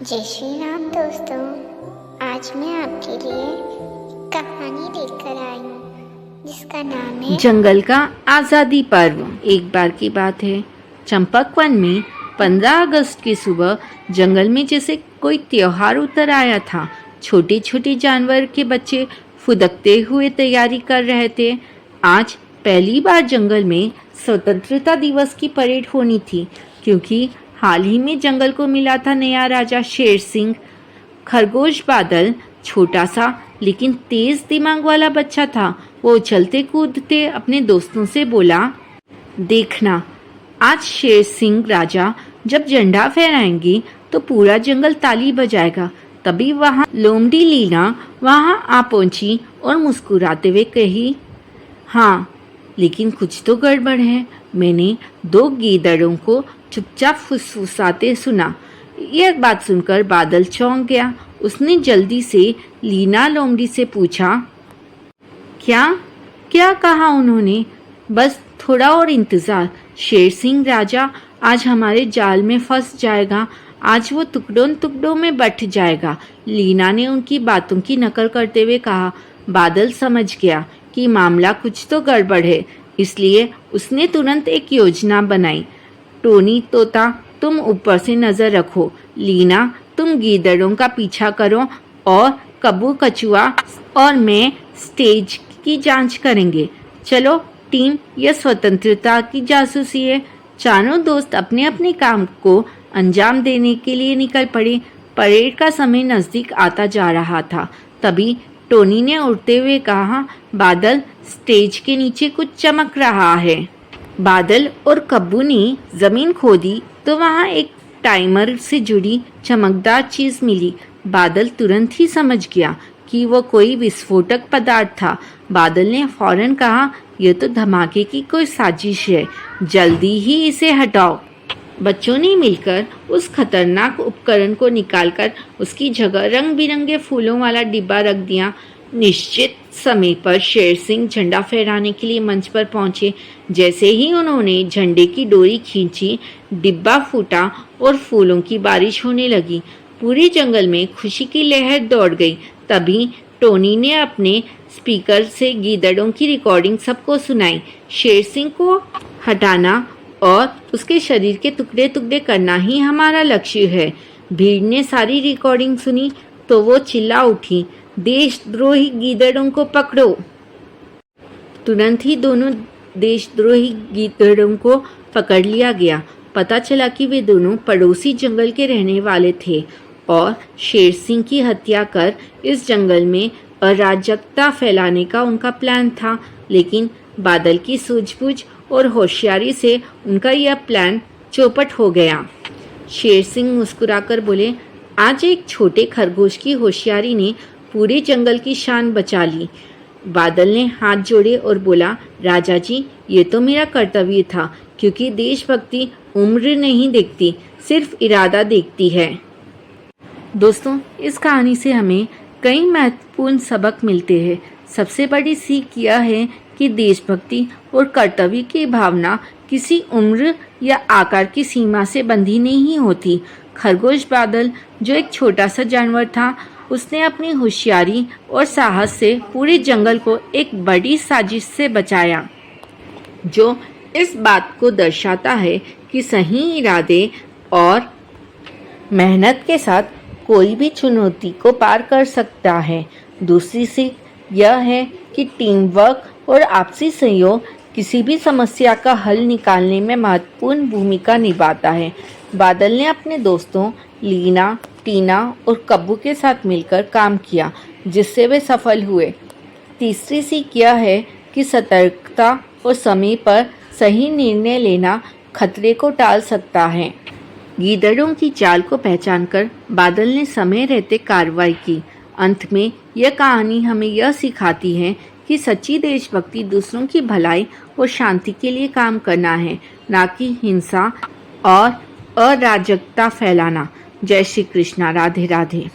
जय श्री राम दोस्तों, आज मैं आपके लिए कहानी लेकर आई हूँ जिसका नाम है जंगल का आज़ादी पर्व। एक बार की बात है, चंपकवन में 15 अगस्त की सुबह जंगल में जैसे कोई त्योहार उतर आया था। छोटे छोटे जानवर के बच्चे फुदकते हुए तैयारी कर रहे थे। आज पहली बार जंगल में स्वतंत्रता दिवस की परेड होनी थी, क्योंकि हाल ही में जंगल को मिला था नया राजा शेर सिंह। खरगोश बादल छोटा सा लेकिन तेज दिमाग वाला बच्चा था। वो चलते कूदते अपने दोस्तों से बोला, देखना, आज शेर सिंह राजा जब झंडा फहराएंगी तो पूरा जंगल ताली बजाएगा। तभी वहाँ लोमड़ी लीना वहाँ आ पहुंची और मुस्कुराते हुए कही, हाँ, लेकिन कुछ तो गड़बड़ है। मैंने 2 गीदड़ों को चुपचाप फुसफुसाते सुना। यह बात सुनकर बादल चौंक गया। उसने जल्दी से लीना लोमड़ी से पूछा, क्या क्या कहा उन्होंने? बस थोड़ा और इंतज़ार, शेर सिंह राजा आज हमारे जाल में फंस जाएगा। आज वो टुकड़ों टुकड़ों में बट जाएगा। लीना ने उनकी बातों की नकल करते हुए कहा। बादल समझ गया कि मामला कुछ तो गड़बड़ है, इसलिए उसने तुरंत एक योजना बनाई। टोनी तोता, तुम ऊपर से नज़र रखो। लीना, तुम गीदड़ों का पीछा करो और कब्बू कछुआ और मैं स्टेज की जांच करेंगे। चलो टीम, यह स्वतंत्रता की जासूसी है। चारों दोस्त अपने अपने काम को अंजाम देने के लिए निकल पड़े। परेड का समय नज़दीक आता जा रहा था। तभी टोनी ने उड़ते हुए कहा, बादल, स्टेज के नीचे कुछ चमक रहा है। बादल और कब्बू ने जमीन खोदी तो वहाँ एक टाइमर से जुड़ी चमकदार चीज मिली। बादल तुरंत ही समझ गया कि वो कोई विस्फोटक पदार्थ था। बादल ने फौरन कहा, यह तो धमाके की कोई साजिश है, जल्दी ही इसे हटाओ। बच्चों ने मिलकर उस खतरनाक उपकरण को निकालकर उसकी जगह रंग बिरंगे फूलों वाला डिब्बा रख दिया। निश्चित समय पर शेर सिंह झंडा फहराने के लिए मंच पर पहुंचे। जैसे ही उन्होंने झंडे की डोरी खींची, डिब्बा फूटा और फूलों की बारिश होने लगी। पूरे जंगल में खुशी की लहर दौड़ गई। तभी टोनी ने अपने स्पीकर से गीदड़ों की रिकॉर्डिंग सबको सुनाई। शेर सिंह को हटाना और उसके शरीर के टुकड़े टुकड़े करना ही हमारा लक्ष्य है। भीड़ ने सारी रिकॉर्डिंग सुनी तो वो चिल्ला उठी, देशद्रोही गीदड़ों को पकड़ो। तुरंत ही दोनों देशद्रोही गीदड़ों को पकड़ लिया गया। पता चला कि वे दोनों पड़ोसी जंगल के रहने वाले थे और शेर सिंह की हत्या कर इस जंगल में अराजकता फैलाने का उनका प्लान था। लेकिन बादल की सूझबूझ और होशियारी से उनका यह प्लान चौपट हो गया। शेर सिंह मुस्कुराकर बोले, आज एक छोटे खरगोश की होशियारी ने पूरे जंगल की शान बचा ली। बादल ने हाथ जोड़े और बोला, राजा जी, ये तो मेरा कर्तव्य था, क्योंकि देशभक्ति उम्र नहीं देखती, सिर्फ इरादा देखती है। दोस्तों, इस कहानी से हमें कई महत्वपूर्ण सबक मिलते हैं। सबसे बड़ी सीख यह है कि देशभक्ति और कर्तव्य की भावना किसी उम्र या आकार की सीमा से बंधी नहीं होती। खरगोश बादल, जो एक छोटा सा जानवर था, उसने अपनी होशियारी और साहस से पूरे जंगल को एक बड़ी साजिश से बचाया, जो इस बात को दर्शाता है कि सही इरादे और मेहनत के साथ कोई भी चुनौती को पार कर सकता है। दूसरी सीख यह है कि टीम वर्क और आपसी सहयोग किसी भी समस्या का हल निकालने में महत्वपूर्ण भूमिका निभाता है। बादल ने अपने दोस्तों लीना, टीना और कब्बू के साथ मिलकर काम किया, जिससे वे सफल हुए। तीसरी सीख यह है कि सतर्कता और समय पर सही निर्णय लेना खतरे को टाल सकता है। गीदड़ों की चाल को पहचानकर बादल ने समय रहते कार्रवाई की। अंत में यह कहानी हमें यह सिखाती है कि सच्ची देशभक्ति दूसरों की भलाई और शांति के लिए काम करना है, ना कि हिंसा और अराजकता फैलाना। जय श्री कृष्णा। राधे राधे।